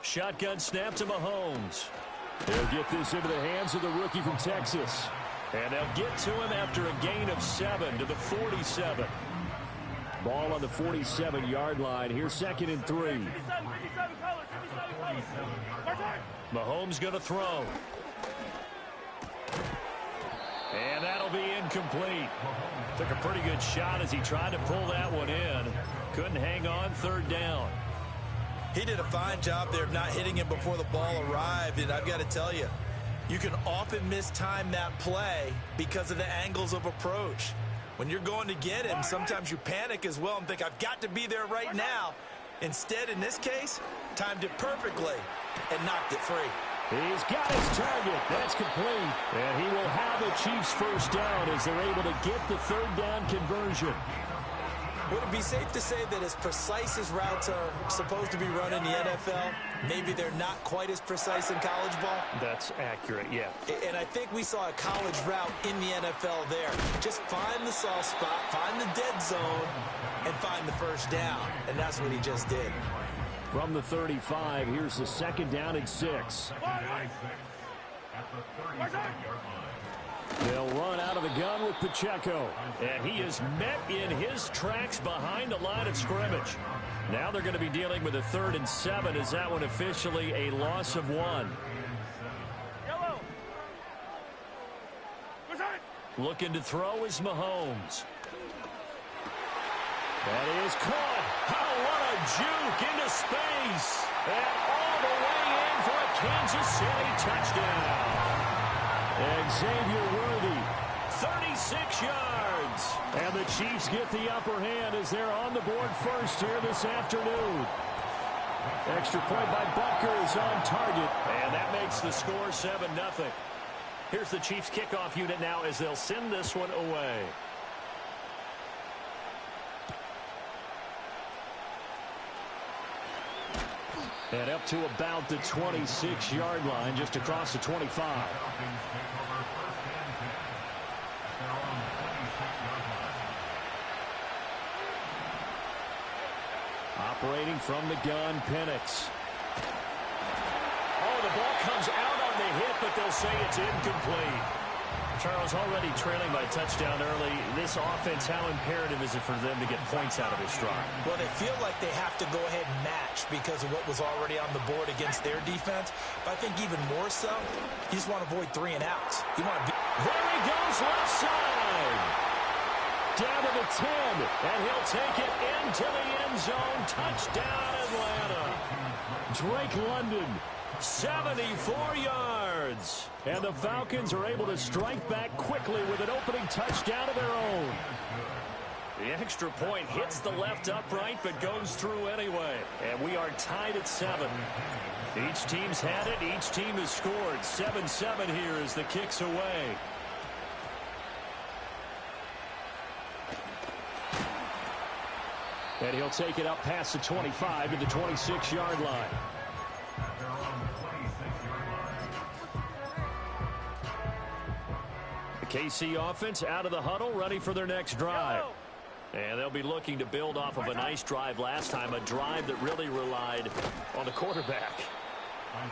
Shotgun snap to Mahomes. They'll get this into the hands of the rookie from Texas. And they'll get to him after a gain of 7 to the 47. Ball on the 47-yard line. Here's 2nd and 3. Mahomes going to throw. And that'll be incomplete. Took a pretty good shot as he tried to pull that one in. Couldn't hang on, 3rd down. He did a fine job there of not hitting him before the ball arrived, and I've got to tell you, you can often mistime that play because of the angles of approach. When you're going to get him, sometimes you panic as well and think, I've got to be there right now. Instead, in this case, timed it perfectly and knocked it free. He's got his target. That's complete. And he will have the Chiefs' first down as they're able to get the 3rd down conversion. Would it be safe to say that as precise as routes are supposed to be run in the NFL, maybe they're not quite as precise in college ball? That's accurate, yeah. And I think we saw a college route in the NFL there. Just find the soft spot, find the dead zone, and find the first down. And that's what he just did. From the 35, here's the 2nd down and 6. They'll run out of the gun with Pacheco. And he is met in his tracks behind the line of scrimmage. Now they're going to be dealing with a 3rd and 7 as that one officially a loss of 1. Looking to throw is Mahomes. That is caught. Oh, what a juke into space. And all the way in for a Kansas City touchdown. Xavier Worthy, 36 yards. And the Chiefs get the upper hand as they're on the board first here this afternoon. Extra point by Butker is on target. And that makes the score 7-0. Here's the Chiefs kickoff unit now as they'll send this one away. And up to about the 26-yard line, just across the 25. Operating from the gun, Penix. Oh, the ball comes out on the hit, but they'll say it's incomplete. Charles, already trailing by touchdown early. This offense, how imperative is it for them to get points out of this drive? Well, they feel like they have to go ahead and match because of what was already on the board against their defense. But I think even more so, you just want to avoid 3 and outs. You want to be... There he goes, left side. Down to the 10, and he'll take it into the end zone. Touchdown, Atlanta. Drake London, 74 yards. And the Falcons are able to strike back quickly with an opening touchdown of their own. The extra point hits the left upright, but goes through anyway. And we are tied at 7. Each team's had it. Each team has scored. 7-7 here as the kick's away. And he'll take it up past the 25 to the 26-yard line. The KC offense out of the huddle, ready for their next drive. And they'll be looking to build off of a nice drive last time, a drive that really relied on the quarterback.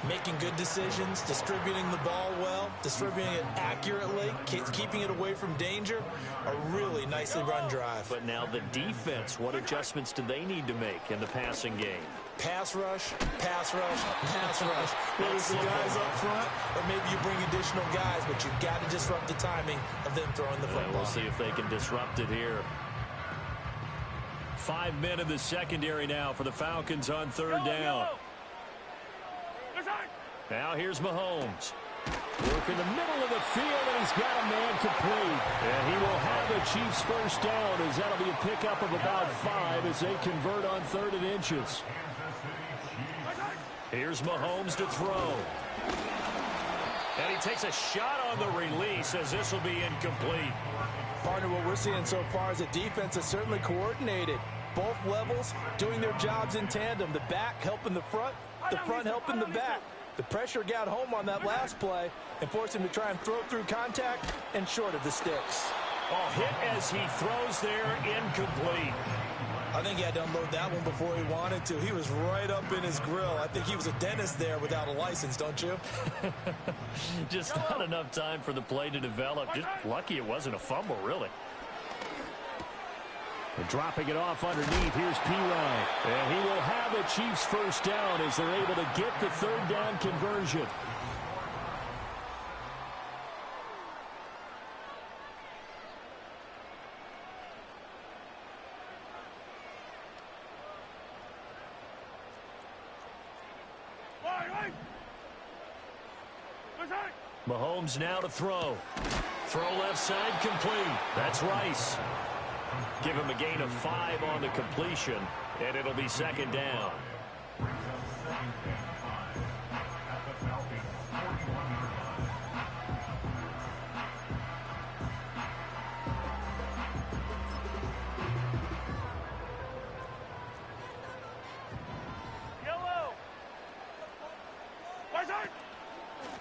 Making good decisions, distributing the ball well, distributing it accurately, keeping it away from danger. A really nicely run drive. But now the defense, what adjustments do they need to make in the passing game? Pass rush, pass rush, pass rush. Whether it's the guys up front or maybe you bring additional guys, but you've got to disrupt the timing of them throwing the football. We'll see if they can disrupt it here. 5 men in the secondary now for the Falcons on 3rd down. Now here's Mahomes. Work in the middle of the field, and he's got a man complete. And he will have the Chiefs first down as that'll be a pickup of about 5 as they convert on 3rd and inches. Here's Mahomes to throw. And he takes a shot on the release as this will be incomplete. Partner, what we're seeing so far is the defense is certainly coordinated. Both levels doing their jobs in tandem. The back helping the front helping the back. The pressure got home on that last play and forced him to try and throw through contact and short of the sticks. Oh, hit as he throws there, incomplete. I think he had to unload that one before he wanted to. He was right up in his grill. I think he was a dentist there without a license, don't you? Just not enough time for the play to develop. Just lucky it wasn't a fumble, really. And dropping it off underneath, here's P-Ryan. And he will have the Chiefs first down as they're able to get the third down conversion. Mahomes now to throw. Throw left side complete. That's Rice. Give him a gain of 5 on the completion, and it'll be second down.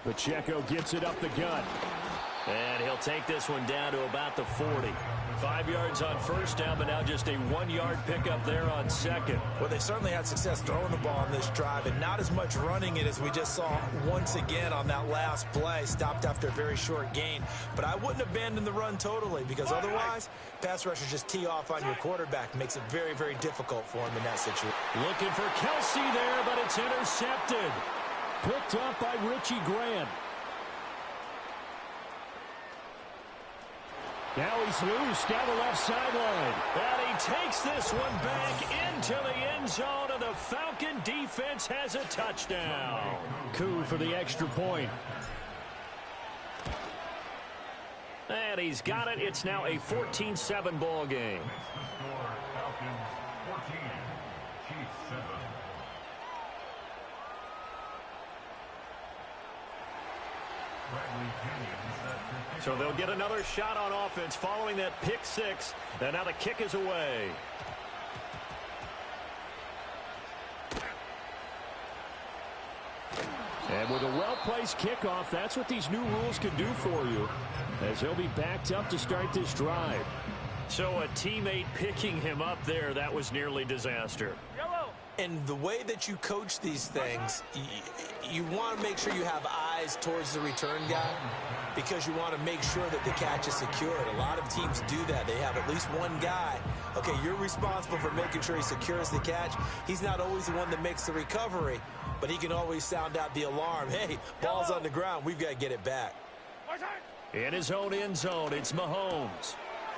Pacheco gets it up the gut. And he'll take this one down to about the 40. 5 yards on first down, but now just a 1-yard pickup there on second. Well, they certainly had success throwing the ball on this drive, and not as much running it as we just saw once again on that last play. Stopped after a very short gain. But I wouldn't abandon the run totally, because otherwise, pass rushers just tee off on your quarterback. Makes it very, very difficult for him in that situation. Looking for Kelsey there, but it's intercepted. Picked up by Richie Grant. Now he's loose down the left sideline. And he takes this one back into the end zone, and the Falcon defense has a touchdown. Coup for the extra point. And he's got it. It's now a 14-7 ball game. So they'll get another shot on offense following that pick six. And now the kick is away. And with a well-placed kickoff, that's what these new rules can do for you, as he'll be backed up to start this drive. So a teammate picking him up there, that was nearly disaster. And the way that you coach these things, you want to make sure you have eyes towards the return guy, because you want to make sure that the catch is secured. A lot of teams do that. They have at least one guy. Okay, you're responsible for making sure he secures the catch. He's not always the one that makes the recovery, but he can always sound out the alarm. Hey, ball's on the ground. We've got to get it back. In his own end zone, it's Mahomes.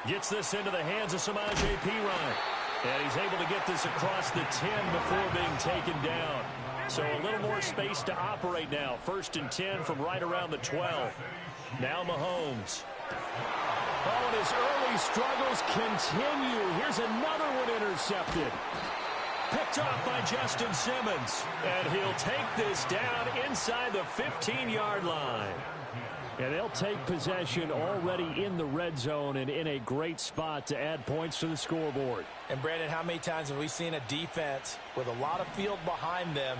Gets this into the hands of Samaje Perine. And he's able to get this across the 10 before being taken down. So a little more space to operate now. 1st and 10 from right around the 12. Now Mahomes. Oh, and his early struggles continue. Here's another one intercepted. Picked off by Justin Simmons. And he'll take this down inside the 15-yard line. And they'll take possession already in the red zone and in a great spot to add points to the scoreboard. And, Brandon, how many times have we seen a defense with a lot of field behind them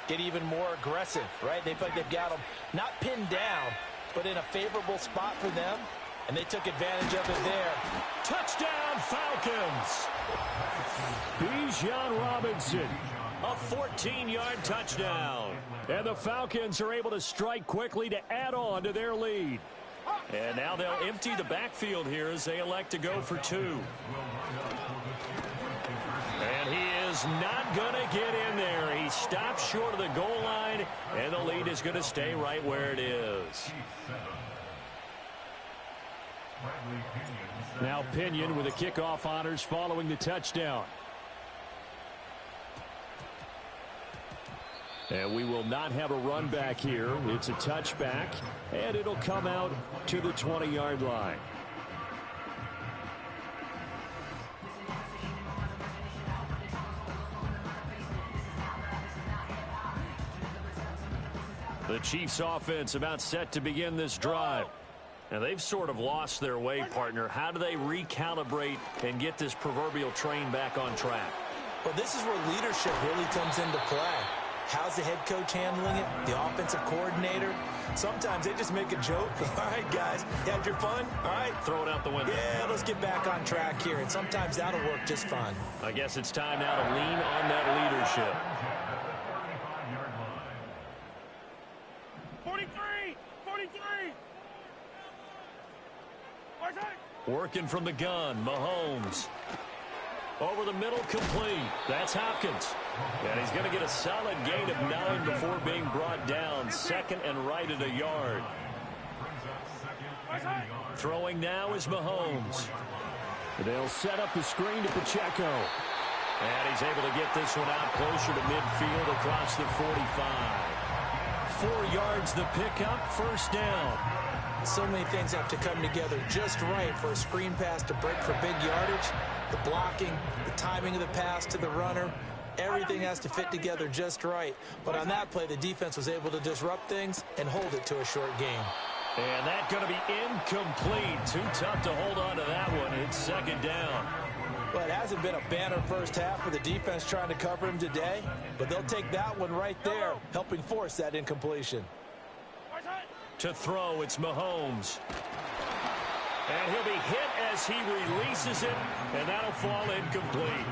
get even more aggressive, right? They feel like they've got them not pinned down, but in a favorable spot for them, and they took advantage of it there. Touchdown, Falcons! Bijan Robinson. A 14-yard touchdown. And the Falcons are able to strike quickly to add on to their lead. And now they'll empty the backfield here as they elect to go for 2. And he is not going to get in there. He stops short of the goal line, and the lead is going to stay right where it is. Now Pinion with the kickoff honors following the touchdown. And we will not have a run back here. It's a touchback, and it'll come out to the 20-yard line. The Chiefs offense about set to begin this drive. Now they've sort of lost their way, partner. How do they recalibrate and get this proverbial train back on track? Well, this is where leadership really comes into play. How's the head coach handling it? The offensive coordinator? Sometimes they just make a joke. All right, guys, had your fun? All right. Throw it out the window. Yeah, let's get back on track here, and sometimes that'll work just fine. I guess it's time now to lean on that leadership. 43! 43! Working from the gun, Mahomes. Over the middle, complete. That's Hopkins. And he's going to get a solid gain of 9 before being brought down. Second and right at a yard. Throwing now is Mahomes. They'll set up the screen to Pacheco. And he's able to get this one out closer to midfield across the 45. 4 yards the pickup, first down. So many things have to come together just right for a screen pass to break for big yardage. The blocking, the timing of the pass to the runner, everything has to fit together just right. But on that play, the defense was able to disrupt things and hold it to a short game. And that's going to be incomplete. Too tough to hold on to that one. It's second down. Well, it hasn't been a banner first half for the defense trying to cover him today, but they'll take that one right there, helping force that incompletion. To throw, it's Mahomes. And he'll be hit as he releases it, and that'll fall incomplete.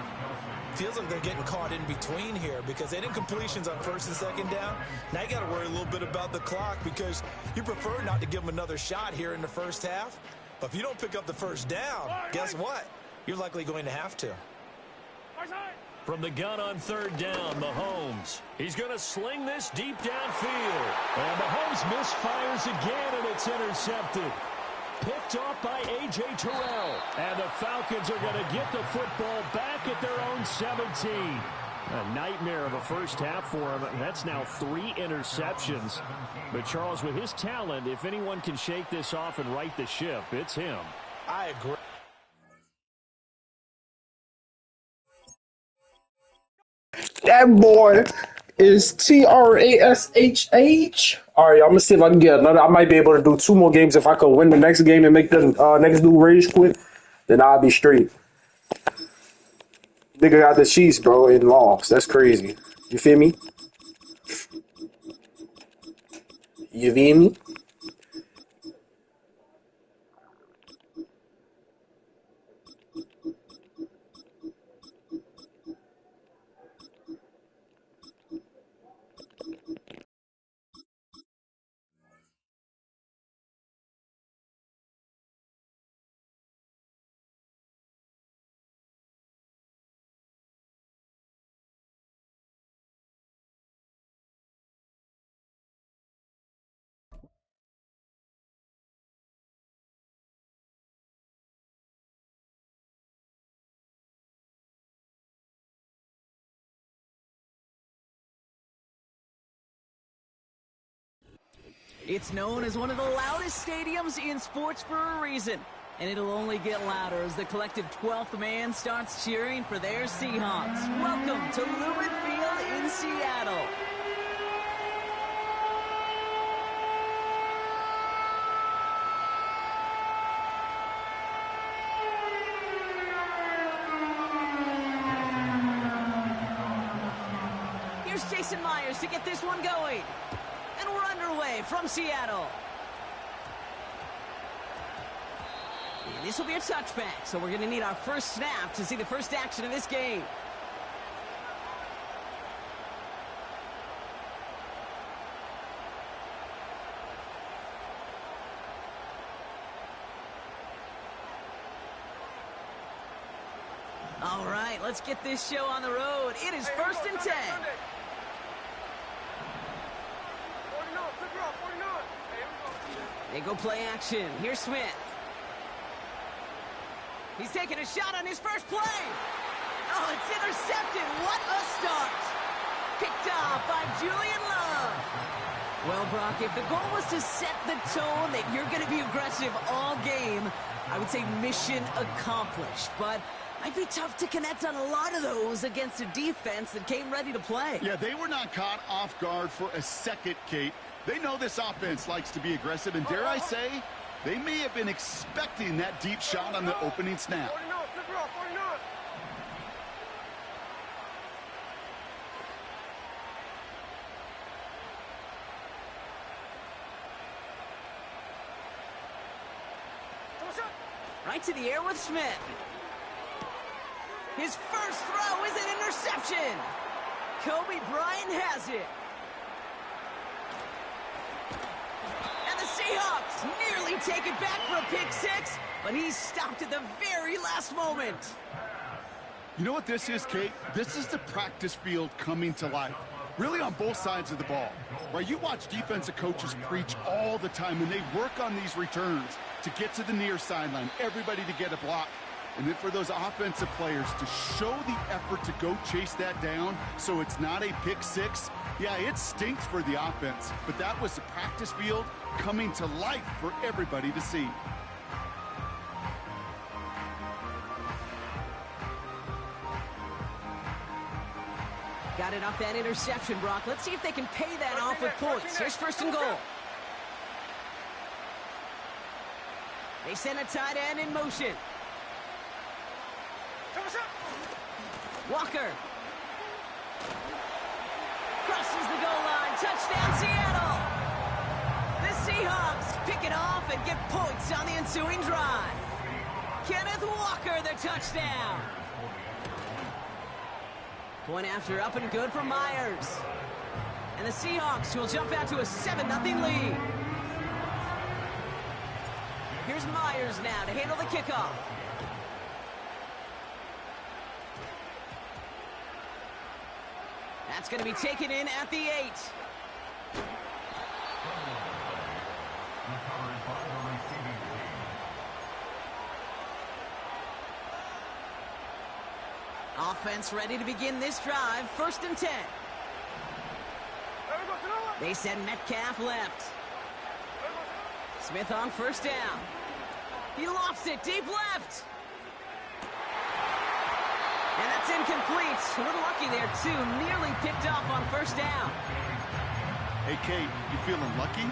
Feels like they're getting caught in between here because they didn't completions on first and second down. Now you got to worry a little bit about the clock because you prefer not to give them another shot here in the first half. But if you don't pick up the first down, guess what? You're likely going to have to. From the gun on third down, Mahomes. He's going to sling this deep downfield. And Mahomes misfires again, and it's intercepted. Picked off by A.J. Terrell. And the Falcons are going to get the football back at their own 17. A nightmare of a first half for him. That's now 3 interceptions. But Charles, with his talent, if anyone can shake this off and right the ship, it's him. I agree. That boy is Trashh. All right, I'm gonna see if I can get another. I might be able to do 2 more games. If I could win the next game and make the next dude rage quit, then I'll be straight. Nigga got the Chiefs, bro, and lost. That's crazy. You feel me? You feel me? It's known as one of the loudest stadiums in sports for a reason, and it'll only get louder as the collective 12th man starts cheering for their Seahawks. Welcome to Lumen Field in Seattle. Here's Jason Myers to get this one going. And we're underway from Seattle. And this will be a touchback, so we're going to need our first snap to see the first action of this game. All right, let's get this show on the road. It is first and 10. They go play action. Here's Smith. He's taking a shot on his first play. Oh, it's intercepted. What a start. Picked off by Julian Love. Well, Brock, if the goal was to set the tone that you're going to be aggressive all game, I would say mission accomplished. But might be tough to connect on a lot of those against a defense that came ready to play. Yeah, they were not caught off guard for a second, Kate. They know this offense likes to be aggressive, and dare I say, they may have been expecting that deep shot on the opening snap. Right to the air with Smith. His first throw is an interception. Kobe Bryant has it. And the Seahawks nearly take it back for a pick six, but he's stopped at the very last moment. You know what this is, Kate? This is the practice field coming to life. Really on both sides of the ball. Right? You watch defensive coaches preach all the time when they work on these returns to get to the near sideline, everybody to get a block. And then for those offensive players to show the effort to go chase that down so it's not a pick six, yeah, it stinks for the offense. But that was the practice field coming to life for everybody to see. Got it off that interception, Brock. Let's see if they can pay that off with points. Here's first and goal. They send a tight end in motion. Walker. Crosses the goal line. Touchdown, Seattle. The Seahawks pick it off and get points on the ensuing drive. Kenneth Walker, the touchdown. Point after up and good for Myers. And the Seahawks will jump out to a 7-0 lead. Here's Myers now to handle the kickoff. That's going to be taken in at the 8. Offense ready to begin this drive. First and 10. They send Metcalf left. Smith on first down. He lofts it deep left. And that's incomplete. A little lucky there, too. Nearly picked off on first down. Hey, Kate, you feeling lucky?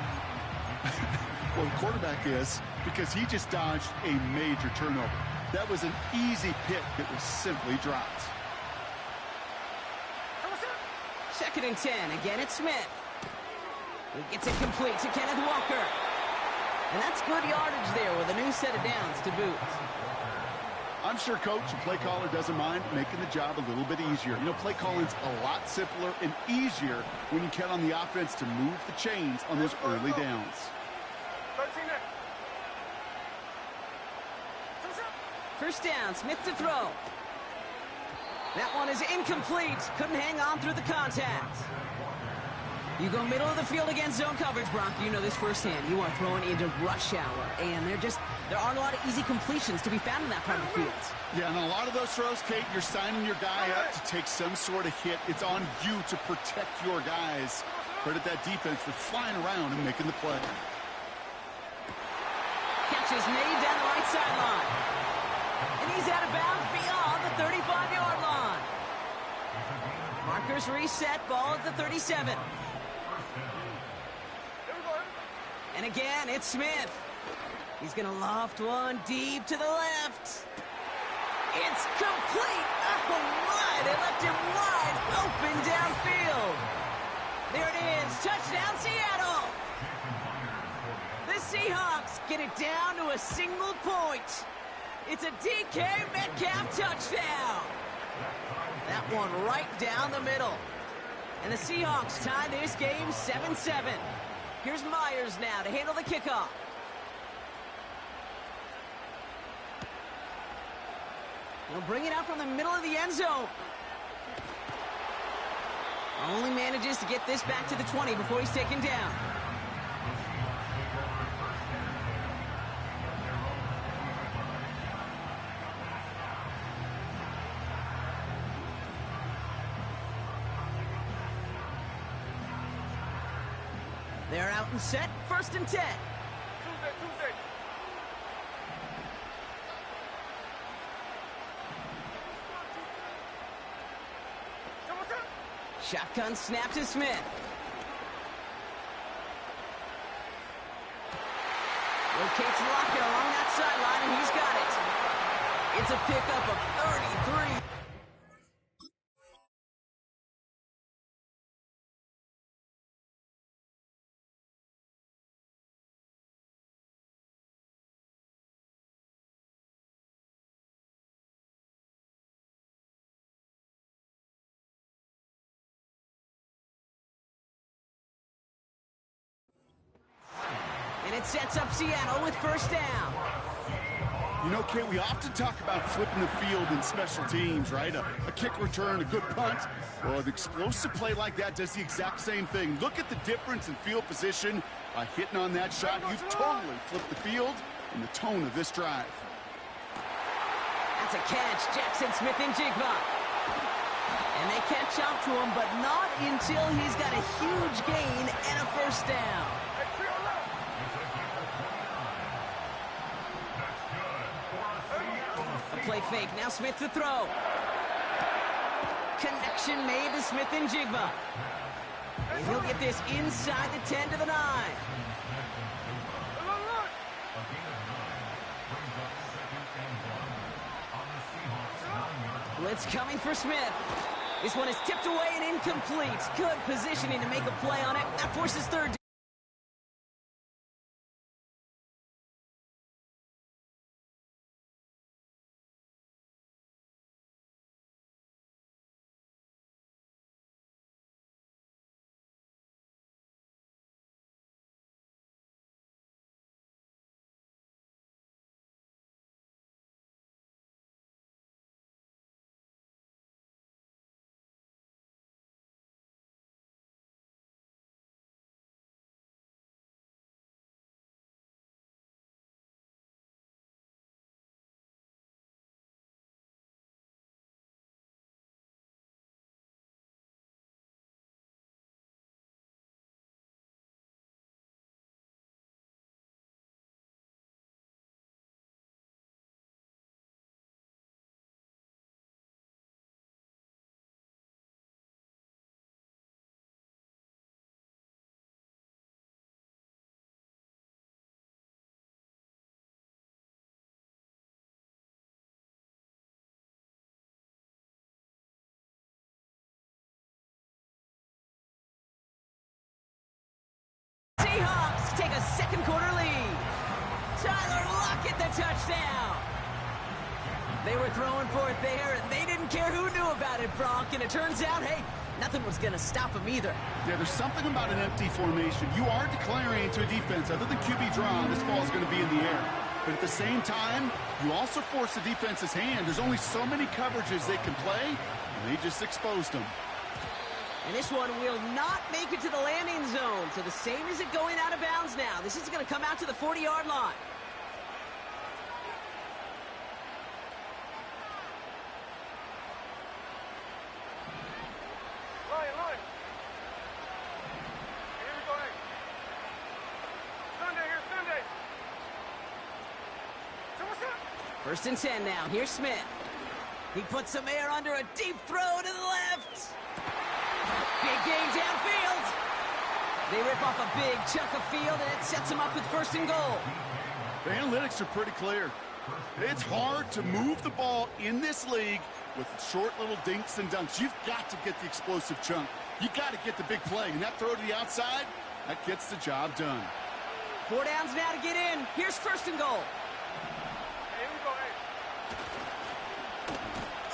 Well, the quarterback is, because he just dodged a major turnover. That was an easy pick that was simply dropped. Second and 10. Again, it's Smith. He gets it complete to Kenneth Walker. And that's good yardage there with a new set of downs to boot. I'm sure coach and play caller doesn't mind making the job a little bit easier. You know, play calling's a lot simpler and easier when you count on the offense to move the chains on those early downs. First down, Smith to throw. That one is incomplete. Couldn't hang on through the contact. You go middle of the field against zone coverage, Brock. You know this firsthand. You are throwing into rush hour, and there aren't a lot of easy completions to be found in that part of the field. Yeah, and a lot of those throws, Kate, you're signing your guy up to take some sort of hit. It's on you to protect your guys. Credit that defense for flying around and making the play. Catch is made down the right sideline. And he's out of bounds beyond the 35-yard line. Markers reset, ball at the 37. And again, it's Smith. He's going to loft one deep to the left. It's complete. Oh, my. They left him wide open downfield. There it is. Touchdown, Seattle. The Seahawks get it down to a single point. It's a DK Metcalf touchdown. That one right down the middle. And the Seahawks tie this game 7-7. Here's Myers now to handle the kickoff. He'll bring it out from the middle of the end zone. Only manages to get this back to the 20 before he's taken down. They're out and set. First and 10. Shotgun snap to Smith. Rotates Lockett along that sideline, and he's got it. It's a pickup of 33. sets up Seattle with first down. You know, Kate, we often talk about flipping the field in special teams, right? A kick return, a good punt. Well, an explosive play like that does the exact same thing. Look at the difference in field position. By hitting on that shot, you've totally flipped the field and the tone of this drive. That's a catch, Jackson Smith-Njigba. And they catch up to him, but not until he's got a huge gain and a first down. A play fake, now Smith to throw. Connection made to Smith-Njigba. And he'll get this inside the 10 to the 9. Blitz coming for Smith. This one is tipped away and incomplete. Good positioning to make a play on it. That forces third down. Seahawks take a second quarter lead. Tyler Lockett, the touchdown. They were throwing for it there, and they didn't care who knew about it, Brock. And it turns out, hey, nothing was going to stop them either. Yeah, there's something about an empty formation. You are declaring to a defense, other than QB draw, this ball is going to be in the air. But at the same time, you also force the defense's hand. There's only so many coverages they can play, and they just exposed them. And this one will not make it to the landing zone. So the same as it going out of bounds now. This is going to come out to the 40-yard line. Line. Here we go, hey. Sunday. So what's up? First and 10 now. Here's Smith. He puts some air under a deep throw to the left. Big gain downfield. They rip off a big chunk of field, and it sets them up with first and goal. The analytics are pretty clear. It's hard to move the ball in this league with short little dinks and dunks. You've got to get the explosive chunk. You've got to get the big play. And that throw to the outside, that gets the job done. 4 downs now to get in. Here's first and goal. Here we go, hey.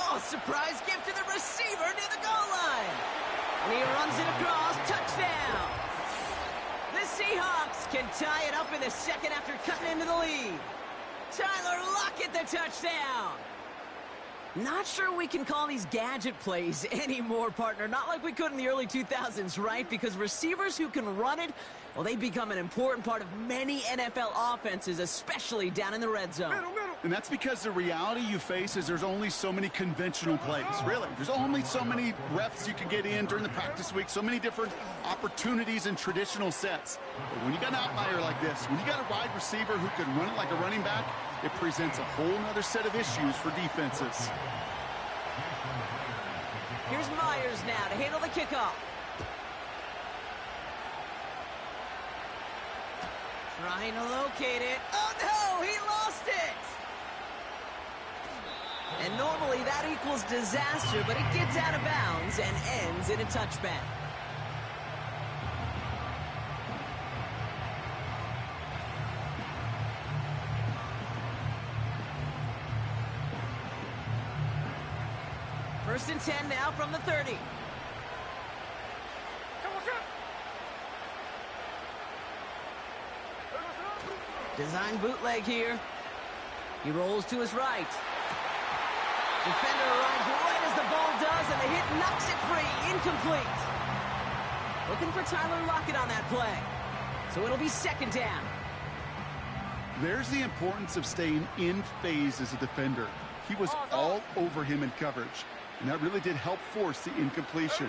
Oh, surprise gift to the receiver near the goal line. And he runs it across. Touchdown. The Seahawks can tie it up in the second after cutting into the lead. Tyler Lockett, the touchdown. Not sure we can call these gadget plays anymore, partner. Not like we could in the early 2000s, right? Because receivers who can run it, well, they become an important part of many NFL offenses, especially down in the red zone. And that's because the reality you face is there's only so many conventional plays, really. There's only so many reps you can get in during the practice week, so many different opportunities and traditional sets. But when you got an outlier like this, when you got a wide receiver who can run it like a running back, it presents a whole other set of issues for defenses. Here's Myers now to handle the kickoff. Trying to locate it. Oh, no! He lost it! And normally that equals disaster, but it gets out of bounds and ends in a touchback. First and 10 now from the 30. Design bootleg here. He rolls to his right. Defender arrives right as the ball does, and the hit knocks it free. Incomplete. Looking for Tyler Lockett on that play. So it'll be second down. There's the importance of staying in phase as a defender. He was all over him in coverage, and that really did help force the incompletion.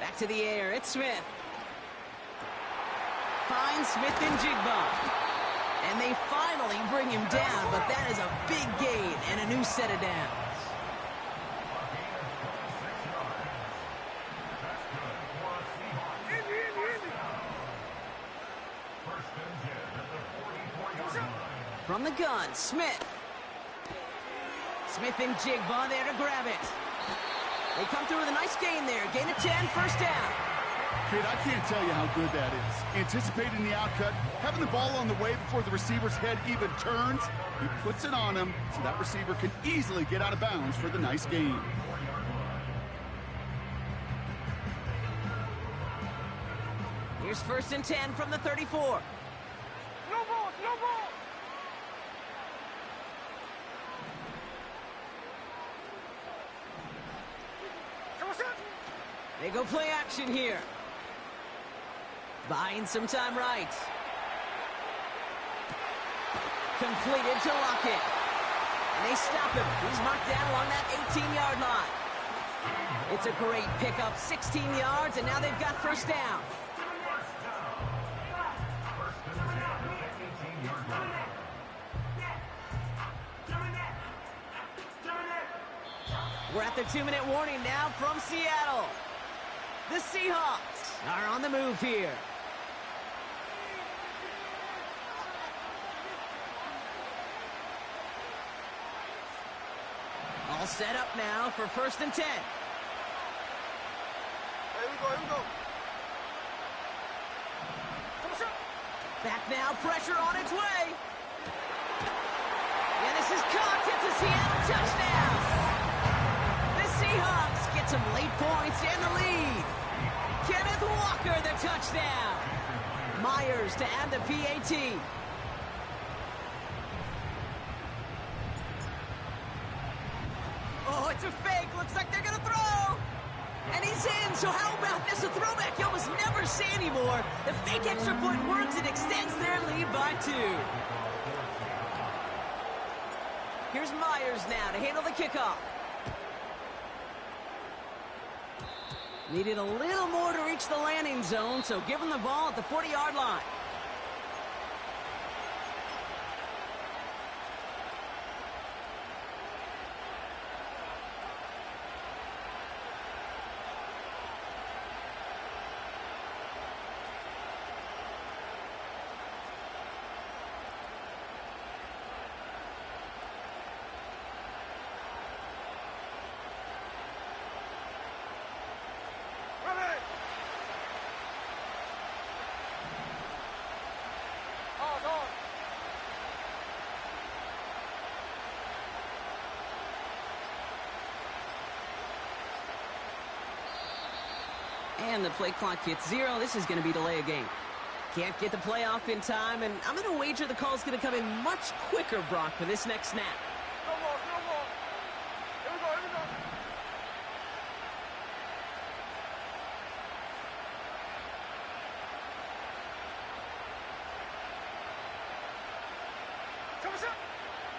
Back to the air, it's Smith. Finds Smith and Jigba. And they finally bring him down, but that is a big gain and a new set of downs. From the gun, Smith. Smith and Jigba there to grab it. They come through with a nice gain there. Gain of 10, first down. Kid, I can't tell you how good that is. Anticipating the outcut, having the ball on the way before the receiver's head even turns, he puts it on him so that receiver can easily get out of bounds for the nice gain. Here's first and 10 from the 34. No ball, no ball. They go play action here. Buying some time right. Completed to Lockett. And they stop him. He's marked down along that 18-yard line. It's a great pickup, 16 yards, and now they've got first down. We're at the 2-minute warning now from Seattle. The Seahawks are on the move here. All set up now for first and 10. Here we go, here we go. Back now, pressure on its way. And this is caught. It's a Seattle touchdown. The Seahawks get some late points and the lead. Kenneth Walker, the touchdown. Myers to add the PAT. Oh, it's a fake. Looks like they're going to throw. And he's in. So how about this? A throwback you almost never see anymore. The fake extra point works and extends their lead by 2. Here's Myers now to handle the kickoff. Needed a little more to reach the landing zone, so give him the ball at the 40-yard line. And the play clock hits 0. This is going to be delay a game. Can't get the play off in time, and I'm going to wager the call's going to come in much quicker, Brock, for this next snap. No ball, no ball. Here we go, here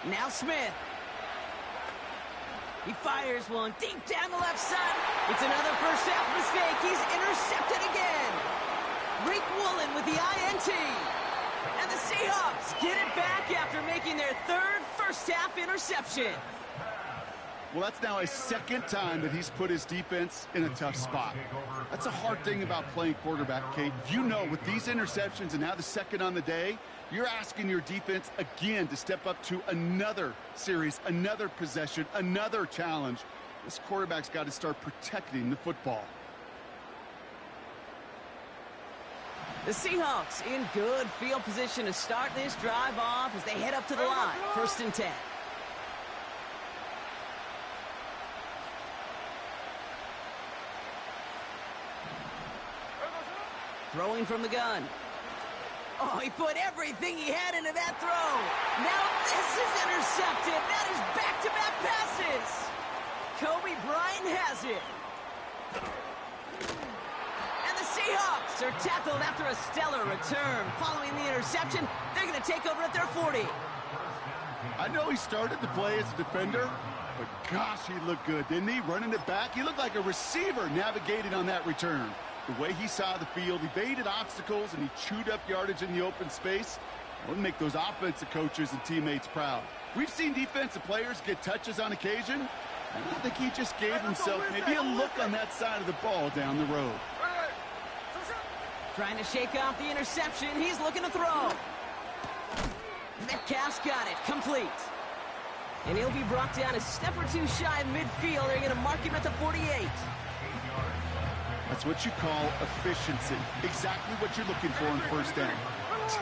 we go. Now Smith. He fires one deep down the left side. It's another first half mistake. He's intercepted again. Rick Woolen with the INT. And the Seahawks get it back after making their third first half interception. Well, that's now a second time that he's put his defense in a tough spot. That's a hard thing about playing quarterback, Kate. You know, with these interceptions and now the second on the day, you're asking your defense again to step up to another series, another possession, another challenge. This quarterback's got to start protecting the football. The Seahawks in good field position to start this drive off as they head up to the line. First and 10. Throwing from the gun. Oh, he put everything he had into that throw. Now this is intercepted. That is back-to-back passes. Kobe Bryant has it. And the Seahawks are tackled after a stellar return. Following the interception, they're going to take over at their 40. I know he started to play as a defender, but gosh, he looked good, didn't he? Running it back, he looked like a receiver navigating on that return. The way he saw the field, he baited obstacles, and he chewed up yardage in the open space. It would make those offensive coaches and teammates proud. We've seen defensive players get touches on occasion, and I think he just gave himself maybe a look on that side of the ball down the road. Trying to shake off the interception. He's looking to throw. Metcalf's got it. Complete. And he'll be brought down a step or two shy of midfield. They're going to mark him at the 48. That's what you call efficiency. Exactly what you're looking for in first down.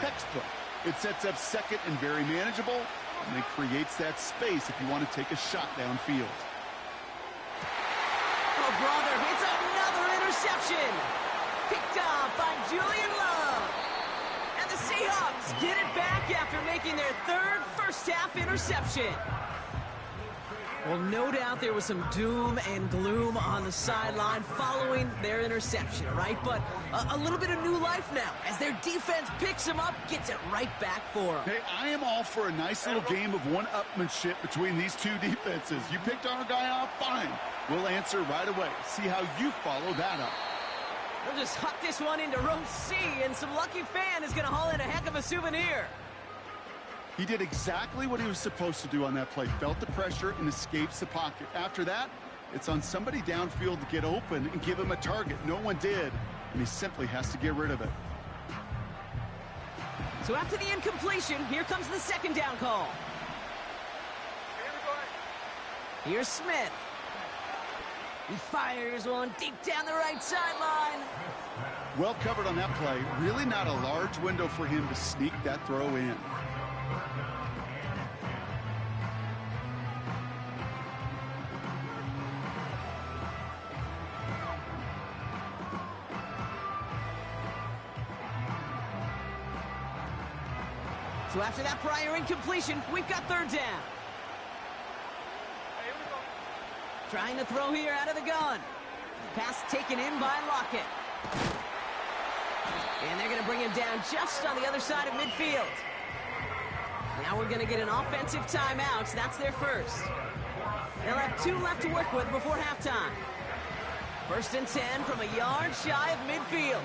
Textbook. It sets up second and very manageable, and it creates that space if you want to take a shot downfield. Oh, brother, it's another interception. Picked off by Julian Love. And the Seahawks get it back after making their third first-half interception. Well, no doubt there was some doom and gloom on the sideline following their interception, right? But a little bit of new life now as their defense picks them up, gets it right back for them. Hey, I am all for a nice little game of one-upmanship between these two defenses. You picked our guy off, fine. We'll answer right away. See how you follow that up. We'll just huck this one into row C, and some lucky fan is going to haul in a heck of a souvenir. He did exactly what he was supposed to do on that play. Felt the pressure and escapes the pocket. After that, it's on somebody downfield to get open and give him a target. No one did, and he simply has to get rid of it. So after the incompletion, here comes the second down call. Here's Smith. He fires one deep down the right sideline. Well covered on that play. Really not a large window for him to sneak that throw in. So after that prior incompletion, we've got third down. Trying to throw here out of the gun. Pass taken in by Lockett. And they're going to bring him down just on the other side of midfield. Now we're going to get an offensive timeout. So that's their first. They'll have 2 left to work with before halftime. 1st and 10 from a yard shy of midfield.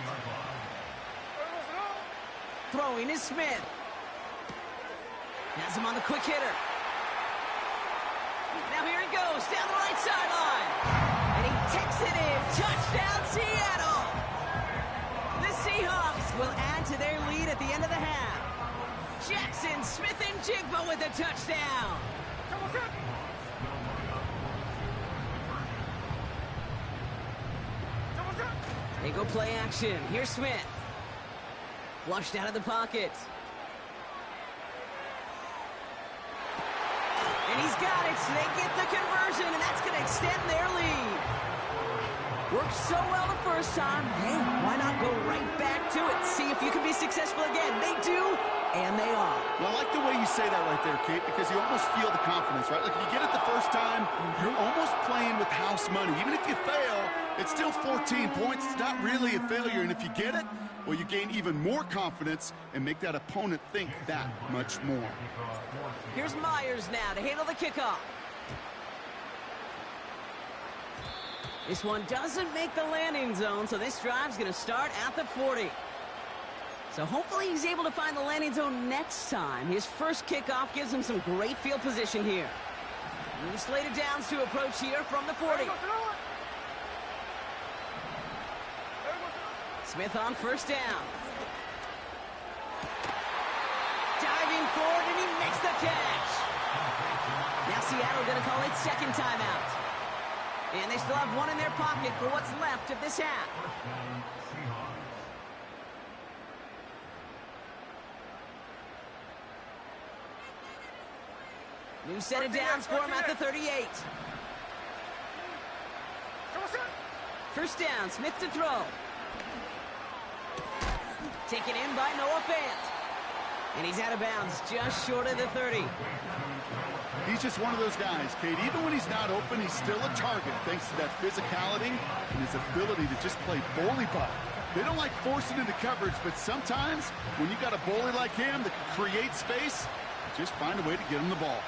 Throwing is Smith. Has him on the quick hitter. Now here he goes down the right sideline. And he takes it in. Touchdown, Seattle. The Seahawks will add to their lead at the end of the half. Jackson, Smith, and Jigba with a touchdown. They go play action. Here's Smith. Flushed out of the pocket. And he's got it, so they get the conversion, and that's going to extend their lead. Worked so well the first time. Hey, why not go right back to it? See if you can be successful again. They do, and they are. Well, I like the way you say that right there, Kate, because you almost feel the confidence, right? Like if you get it the first time, you're almost playing with house money. Even if you fail, it's still 14 points. It's not really a failure, and if you get it, well, you gain even more confidence and make that opponent think that much more. Here's Myers now to handle the kickoff. This one doesn't make the landing zone, so this drive's going to start at the 40. So hopefully he's able to find the landing zone next time. His first kickoff gives him some great field position here. New slated downs to approach here from the 40. Smith on first down. Diving forward, and he makes the catch. Now Seattle going to call it second timeout. And they still have one in their pocket for what's left of this half. New set of downs for him at the 38. First down, Smith to throw. Taken in by Noah Fant. And he's out of bounds just short of the 30. He's just one of those guys, Kate. Even when he's not open, he's still a target thanks to that physicality and his ability to just play bully ball. They don't like forcing into coverage, but sometimes when you got a bully like him that can create space, just find a way to get him the ball.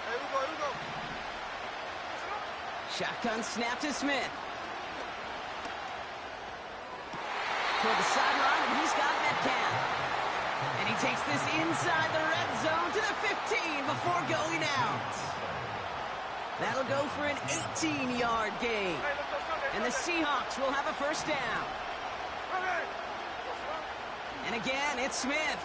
Hey, here we go. Shotgun snap to Smith. Toward the sideline, and he's got Metcalf. And he takes this inside the red zone to the 15 before going out. That'll go for an 18-yard gain. And the Seahawks will have a first down. And again, it's Smith.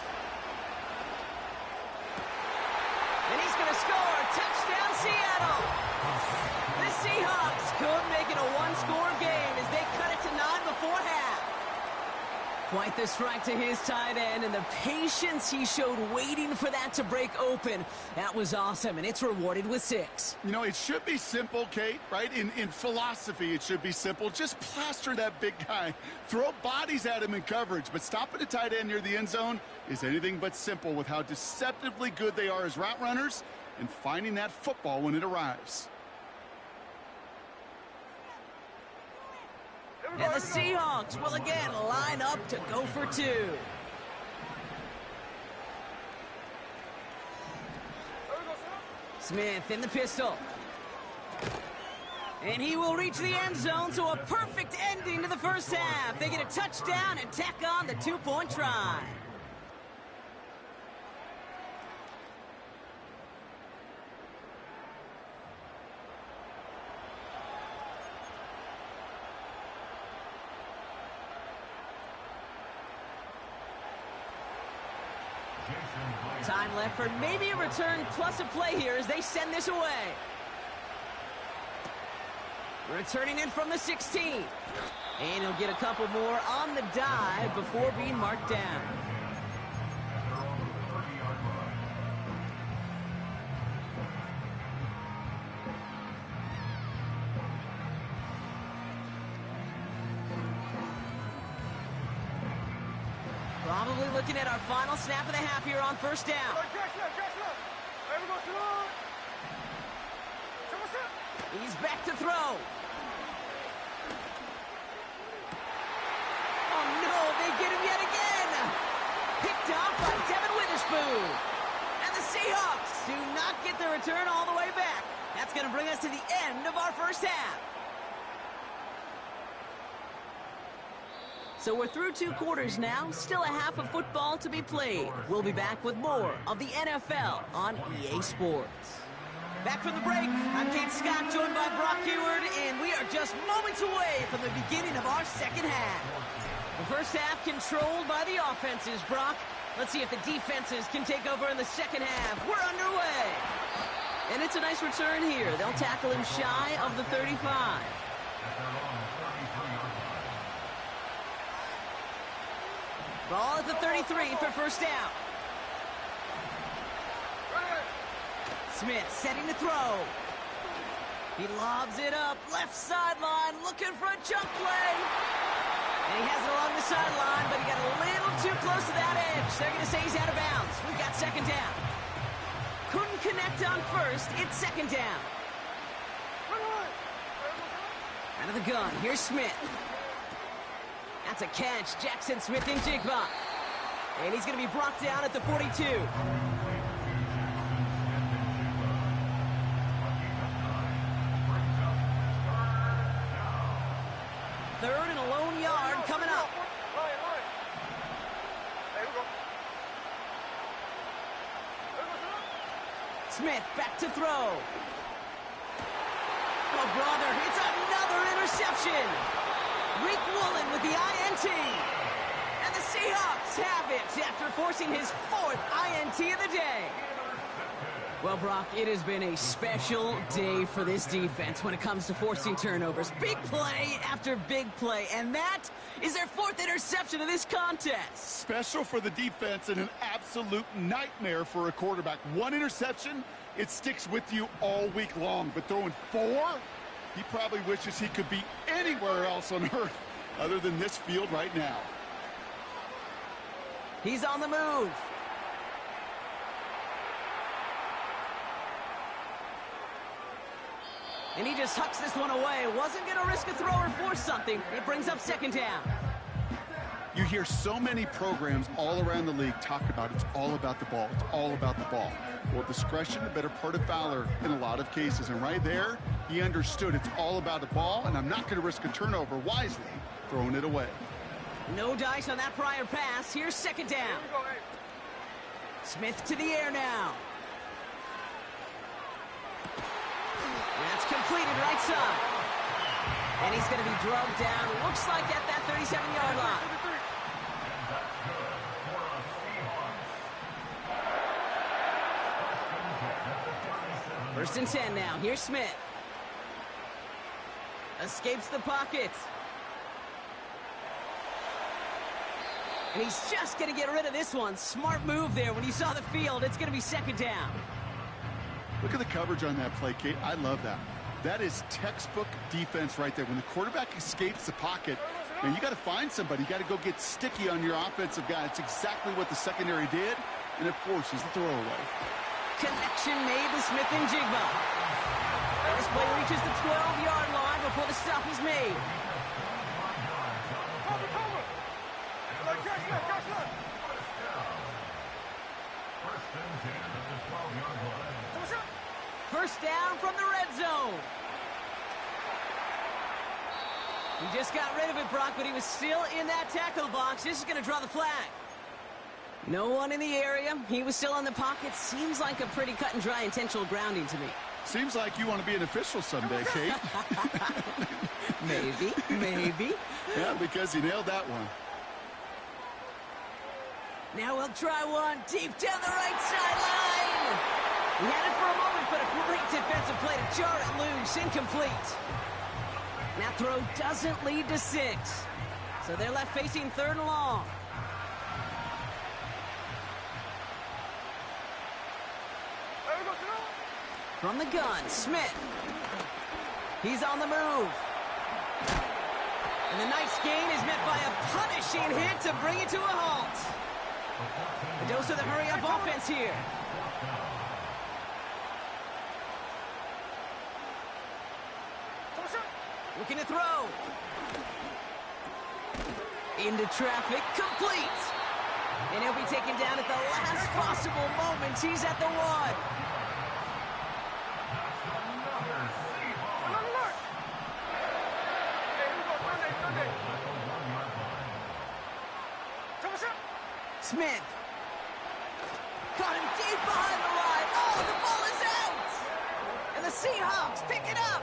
And he's going to score. Touchdown, Seattle. The Seahawks could make it a one-score game as they cut it to 9 before half. Quite the strike to his tight end, and the patience he showed waiting for that to break open. That was awesome, and it's rewarded with 6. You know, it should be simple, Kate, right? In philosophy, it should be simple. Just plaster that big guy. Throw bodies at him in coverage, but stopping a tight end near the end zone is anything but simple with how deceptively good they are as route runners and finding that football when it arrives. And the Seahawks will again line up to go for 2. Smith in the pistol. And he will reach the end zone, so a perfect ending to the first half. They get a touchdown and tack on the 2-point try. Time left for maybe a return plus a play here as they send this away. Returning in from the 16. And he'll get a couple more on the dive before being marked down. Probably looking at our final snap of the half here on first down. He's back to throw. Oh no, they get him yet again. Picked off by Devin Witherspoon. And the Seahawks do not get the return all the way back. That's going to bring us to the end of our first half. So we're through 2 quarters now, still a half of football to be played. We'll be back with more of the NFL on EA Sports. Back from the break, I'm Kate Scott, joined by Brock Heward, and we are just moments away from the beginning of our second half. The first half controlled by the offenses, Brock. Let's see if the defenses can take over in the second half. We're underway. And it's a nice return here. They'll tackle him shy of the 35. Ball at the 33 for first down. Smith setting to throw. He lobs it up, left sideline, looking for a jump play. And he has it along the sideline, but he got a little too close to that edge. They're going to say he's out of bounds. We've got second down. Couldn't connect on first. It's second down. Out of the gun, here's Smith. That's a catch. Jackson Smith in Jigba. And he's going to be brought down at the 42. Third and a lone yard coming up. Smith back to throw. Oh, brother, it's another interception. Rick Woolen with the INT. And the Seahawks have it after forcing his 4th INT of the day. Well, Brock, it has been a special day for this defense when it comes to forcing turnovers. Big play after big play, and that is their 4th interception of this contest. Special for the defense and an absolute nightmare for a quarterback. 1 interception, it sticks with you all week long, but throwing 4? He probably wishes he could be anywhere else on earth other than this field right now. He's on the move. And he just hucks this one away. Wasn't going to risk a throw or force something. It brings up second down. You hear so many programs all around the league talk about it's all about the ball. It's all about the ball. Well, discretion, the better part of valor in a lot of cases. And right there, he understood it's all about the ball, and I'm not going to risk a turnover, wisely throwing it away. No dice on that prior pass. Here's second down. Smith to the air now. That's completed right side. And he's going to be drugged down. Looks like at that 37-yard line. First and 10 now. Here's Smith. Escapes the pocket. And he's just going to get rid of this one. Smart move there. When you saw the field, it's going to be second down. Look at the coverage on that play, Kate. I love that. That is textbook defense right there. When the quarterback escapes the pocket, man, you got to find somebody. You got to go get sticky on your offensive guy. It's exactly what the secondary did, and it forces the throwaway. Connection made to Smith and Jigba. And this play reaches the 12-yard line before the stop is made. First down from the red zone. He just got rid of it, Brock, but he was still in that tackle box. This is going to draw the flag. No one in the area. He was still in the pocket. Seems like a pretty cut and dry intentional grounding to me. Seems like you want to be an official someday, Kate. Maybe. Yeah, because you nailed that one. Now we'll try one deep down the right sideline. He had it for a moment, but a great defensive play to jar it loose. Incomplete. That throw doesn't lead to 6. So they're left facing third and long. From the gun, Smith. He's on the move. And the nice gain is met by a punishing hit to bring it to a halt. A dose of the hurry-up offense here. Looking to throw. Into traffic, complete. And he'll be taken down at the last possible moment. He's at the 1. Smith. Caught him deep behind the line. Oh, the ball is out. And the Seahawks pick it up.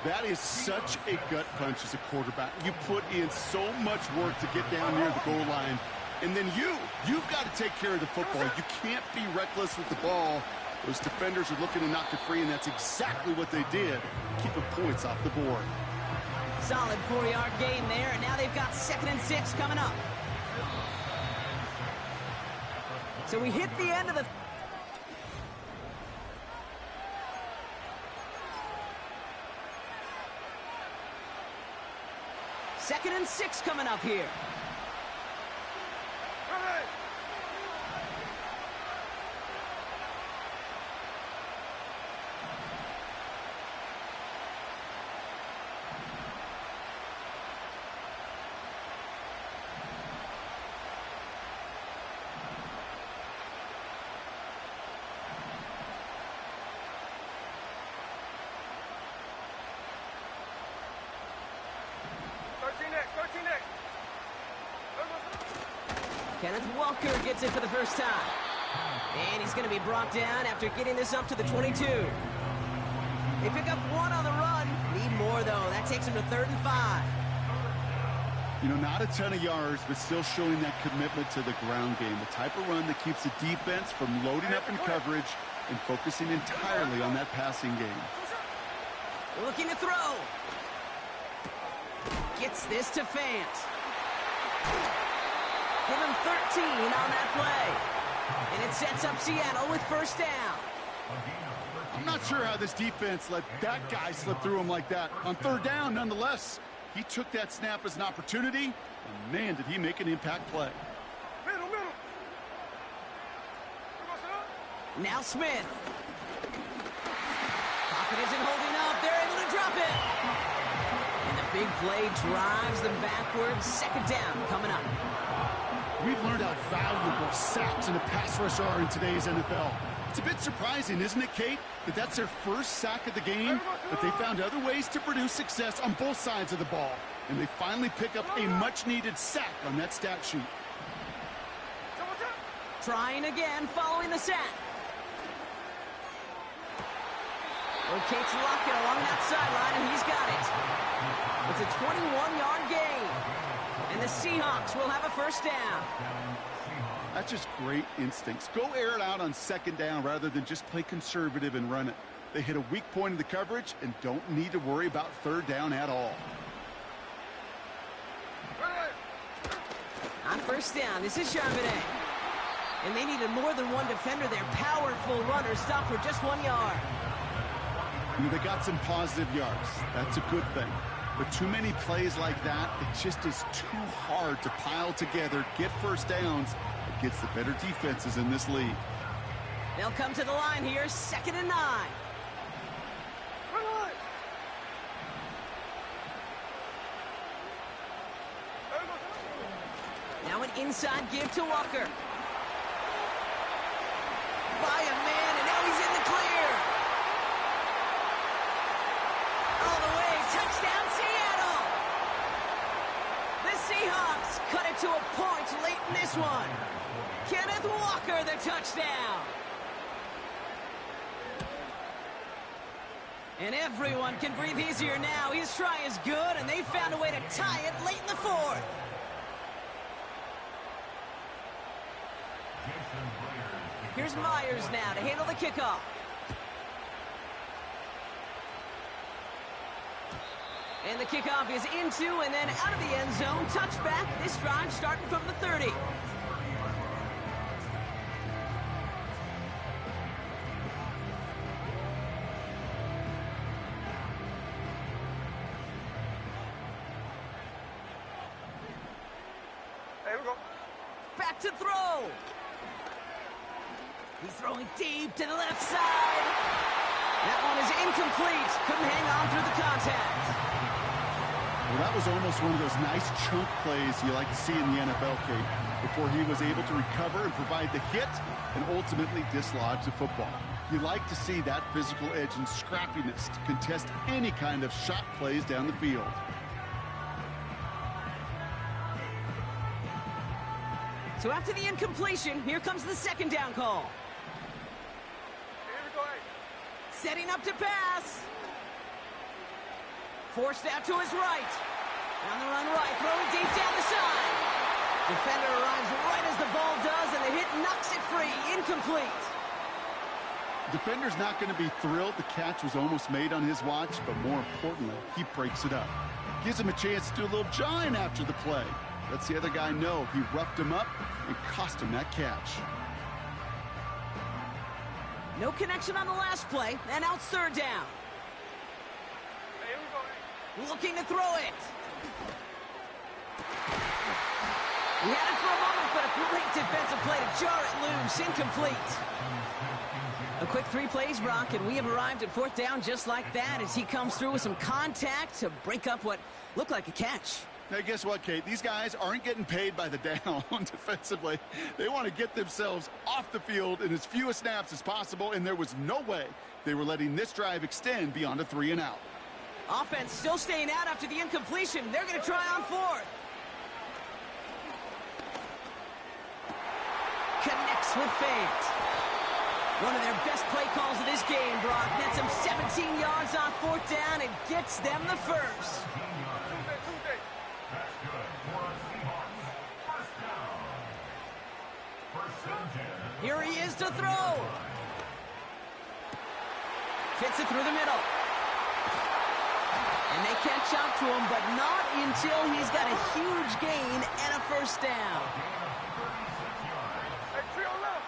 That is such a gut punch as a quarterback. You put in so much work to get down near the goal line. And then you've got to take care of the football. You can't be reckless with the ball. Those defenders are looking to knock it free, and that's exactly what they did, keeping points off the board. Solid 4-yard gain there, and now they've got 2nd and 6 coming up. So we hit the end of the... Second and 6 coming up here. Kenneth Walker gets it for the first time. And he's going to be brought down after getting this up to the 22. They pick up 1 on the run. Need more, though. That takes him to 3rd and 5. You know, not a ton of yards, but still showing that commitment to the ground game. The type of run that keeps the defense from loading up in coverage and focusing entirely on that passing game. Looking to throw. Gets this to Fant. Give him 13 on that play. And it sets up Seattle with first down. I'm not sure how this defense let that guy slip through him like that. On 3rd down, nonetheless, he took that snap as an opportunity, and man, did he make an impact play. Now Smith. Pocket isn't holding up. They're able to drop it. And the big play drives them backwards. Second down coming up. We've learned how valuable sacks and a pass rush are in today's NFL. It's a bit surprising, isn't it, Kate, that that's their first sack of the game, but they found other ways to produce success on both sides of the ball, and they finally pick up a much-needed sack on that stat sheet. Trying again following the sack. Rotates Lockett along that sideline, and he's got it. It's a 21-yard gain. And the Seahawks will have a first down. That's just great instincts. Go air it out on second down rather than just play conservative and run it. They hit a weak point in the coverage and don't need to worry about third down at all. On first down, this is Charbonnet. And they needed more than one defender. Their powerful runner stopped for just 1 yard. They got some positive yards. That's a good thing. But too many plays like that, it just is too hard to pile together, get first downs against the better defenses in this league. They'll come to the line here, 2nd and 9. Now an inside give to Walker. By a man, and now he's in the clear. All the way, touchdown Seattle. The Seahawks cut it to a point late in this one. Kenneth Walker, the touchdown. And everyone can breathe easier now. His try is good, and they found a way to tie it late in the 4th. Here's Myers now to handle the kickoff. And the kickoff is into and then out of the end zone. Touchback. This drive starting from the 30. There we go. Back to throw. He's throwing deep to the left side. That one is incomplete. Couldn't hang on through the contact. Well, that was almost one of those nice chunk plays you like to see in the NFL, Kate, before he was able to recover and provide the hit and ultimately dislodge the football. You like to see that physical edge and scrappiness to contest any kind of shot plays down the field. So after the incompletion, here comes the second down call. Here we go. Setting up to pass. Forced out to his right. On the run right, throwing deep down the side. Defender arrives right as the ball does, and the hit knocks it free. Incomplete. Defender's not going to be thrilled the catch was almost made on his watch, but more importantly, he breaks it up. Gives him a chance to do a little jawing after the play. Lets the other guy know he roughed him up and cost him that catch. No connection on the last play, and now it's third down. Here we go. Looking to throw it. He had it for a moment, but a great defensive play to jar it loose. Incomplete. A quick 3 plays, Brock, and we have arrived at fourth down just like that as he comes through with some contact to break up what looked like a catch. Now, guess what, Kate? These guys aren't getting paid by the down defensively. They want to get themselves off the field in as few snaps as possible, and there was no way they were letting this drive extend beyond a 3 and out. Offense still staying out after the incompletion. They're going to try on 4th. Connects with Fant. One of their best play calls of this game, Brock. Nets them 17 yards on 4th down and gets them the first. Tuesday. Here he is to throw. Fits it through the middle. And they catch up to him, but not until he's got a huge gain and a first down. Hey, three on left.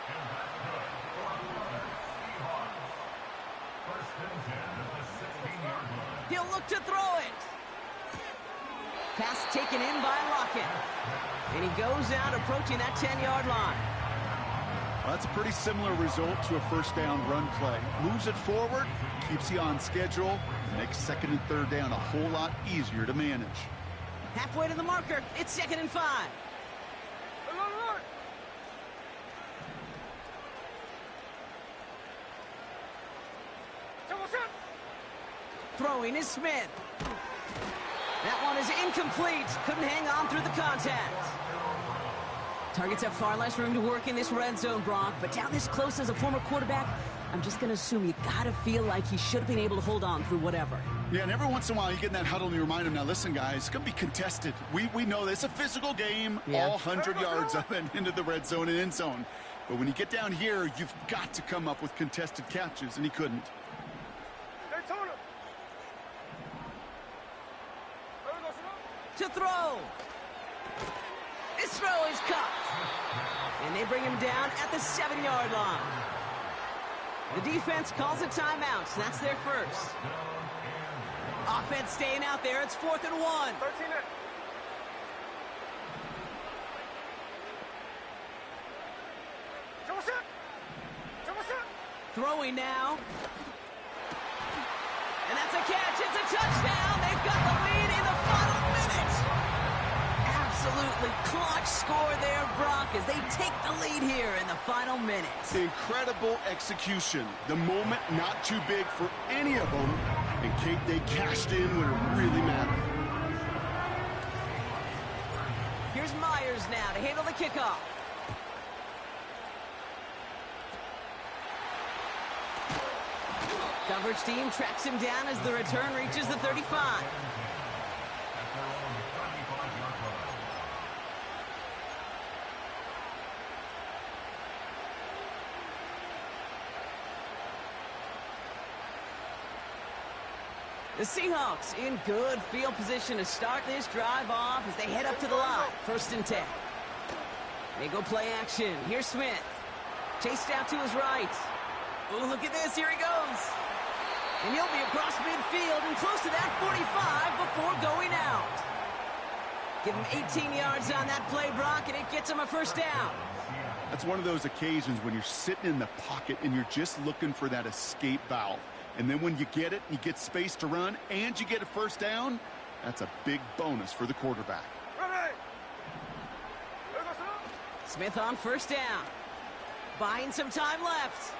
He'll look to throw it. Pass taken in by Lockett. And he goes out approaching that 10-yard line. Well, that's a pretty similar result to a first down run play. Moves it forward, keeps you on schedule, and makes second and third down a whole lot easier to manage. Halfway to the marker. It's 2nd and 5. Throwing is Smith. That one is incomplete. Couldn't hang on through the contact. Targets have far less room to work in this red zone, Brock. But down this close as a former quarterback, I'm just going to assume you got to feel like he should have been able to hold on through whatever. Yeah, and every once in a while you get in that huddle and you remind him, now listen, guys, it's going to be contested. We know this. It's a physical game, all 100 yards up and into the red zone and end zone. But when you get down here, you've got to come up with contested catches, and he couldn't. To throw. This throw is caught. And they bring him down at the 7-yard line. The defense calls a timeout, so that's their first. Offense staying out there. It's 4th and 1. 13 in. Throwing now. And that's a catch. It's a touchdown. They've got the lead in the final minute. Absolutely clutch score there, Brock, as they take the lead here in the final minute. Incredible execution. The moment not too big for any of them. And Kate, they cashed in when it really mattered. Here's Myers now to handle the kickoff. Coverage team tracks him down as the return reaches the 35. The Seahawks in good field position to start this drive off as they head up to the line. 1st and 10. They go play action. Here's Smith. Chased out to his right. Oh, look at this. Here he goes. And he'll be across midfield and close to that 45 before going out. Give him 18 yards on that play, Brock, and it gets him a first down. That's one of those occasions when you're sitting in the pocket and you're just looking for that escape valve. And then when you get it, you get space to run, and you get a first down, that's a big bonus for the quarterback. Smith on first down. Buying some time left.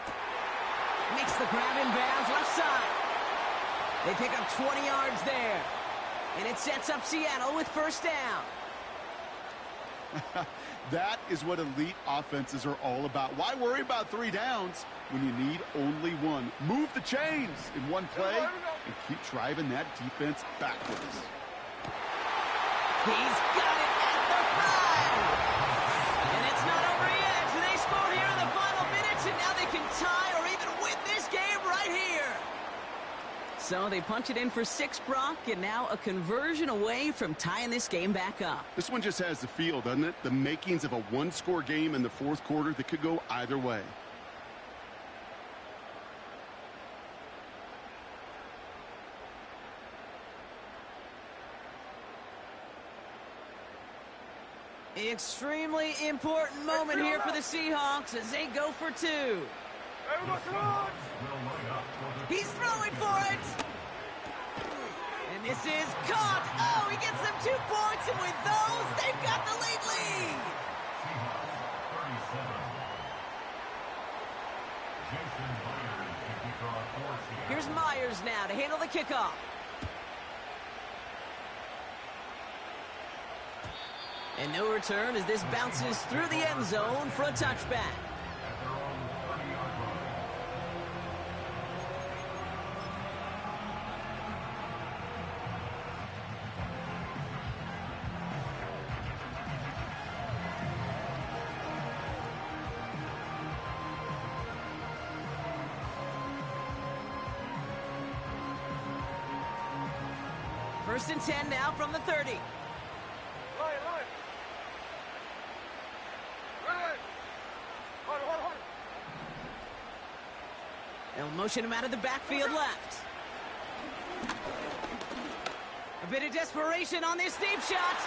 Makes the grab in bounds left side. They pick up 20 yards there. And it sets up Seattle with first down. That is what elite offenses are all about. Why worry about 3 downs when you need only 1? Move the chains in one play and keep driving that defense backwards. He's got it at the 5. And it's not over yet. They score here in the final minutes, and now they can tie or even win this game right here. So they punch it in for 6, Brock, and now a conversion away from tying this game back up. This one just has the feel, doesn't it? The makings of a 1-score game in the 4th quarter that could go either way. Extremely important moment here for the Seahawks as they go for 2. He's throwing for it. And this is caught. Oh, he gets them 2 points, and with those, they've got the lead. Here's Myers now to handle the kickoff. And no return as this bounces through the end zone for a touchback. First and 10 now from the 30. They'll motion him out of the backfield left. A bit of desperation on this deep shot.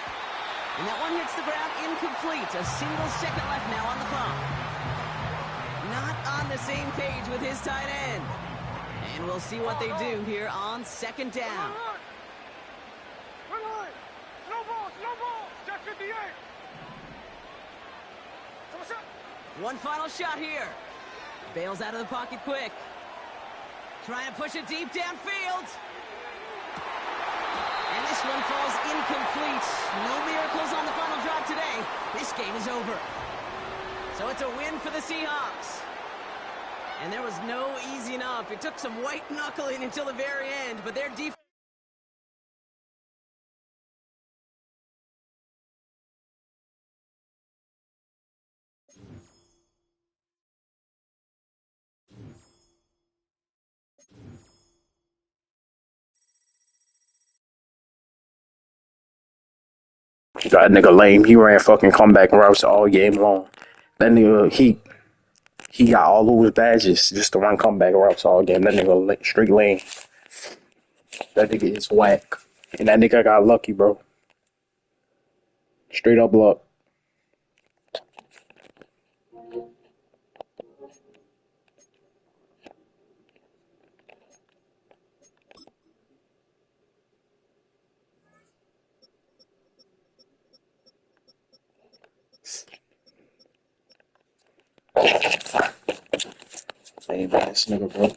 And that one hits the ground incomplete. A single second left now on the clock. the same page with his tight end. And we'll see what they do here on second down. Slow ball. Jack 58. One final shot here. Bails out of the pocket quick. Trying to push it deep downfield. And this one falls incomplete. No miracles on the final drive today. This game is over. So it's a win for the Seahawks. And there was no easing up. It took some white knuckling until the very end, but their defense... That nigga lame. He ran fucking comeback routes all game long. That nigga, he got all of his badges just to run comeback routes all game. That nigga straight lame. That nigga is whack. And that nigga got lucky, bro. Straight up luck. Lame ass nigga, bro.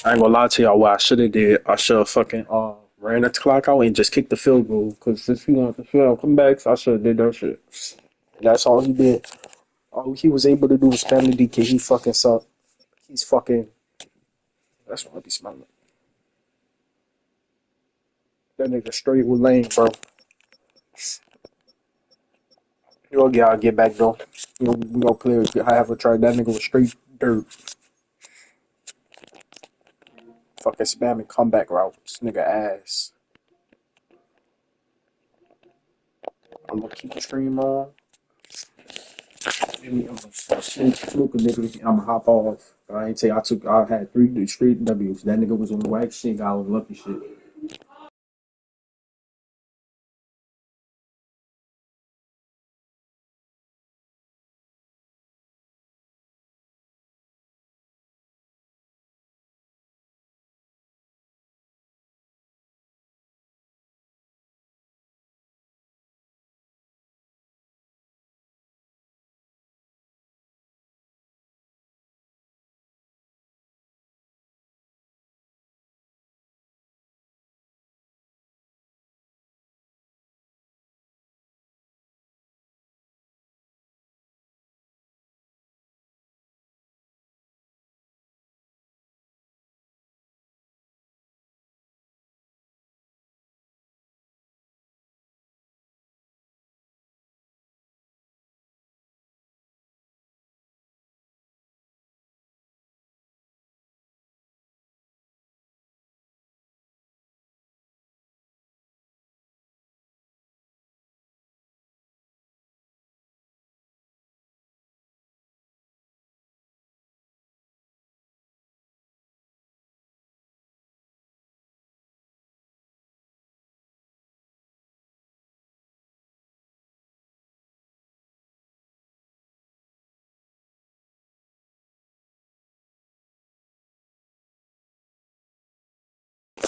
I ain't gonna lie to y'all. What I should have did, I should have fucking ran the clock out and just kicked the field goal. Because since we want the field comebacks, I should have did that shit. That's all he did. All he was able to do was spam the DK. He fucking sucked. He's fucking. That's what I be smelling. That nigga straight with lane, bro. You'll get back though. We gonna clear it. I haven't tried that nigga with straight dirt. Fucking spamming comeback routes. Nigga ass. I'm gonna keep the stream on. Maybe I'm gonna smoke a nigga. I'm gonna hop off. I ain't say I had 3 straight W's. That nigga was on the wax shit. I was lucky shit.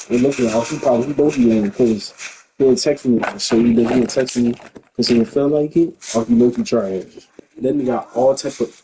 And look at he probably both of you because he'll text me. So either he'll text me because he feel like it, or he look he trash. Then we got all type of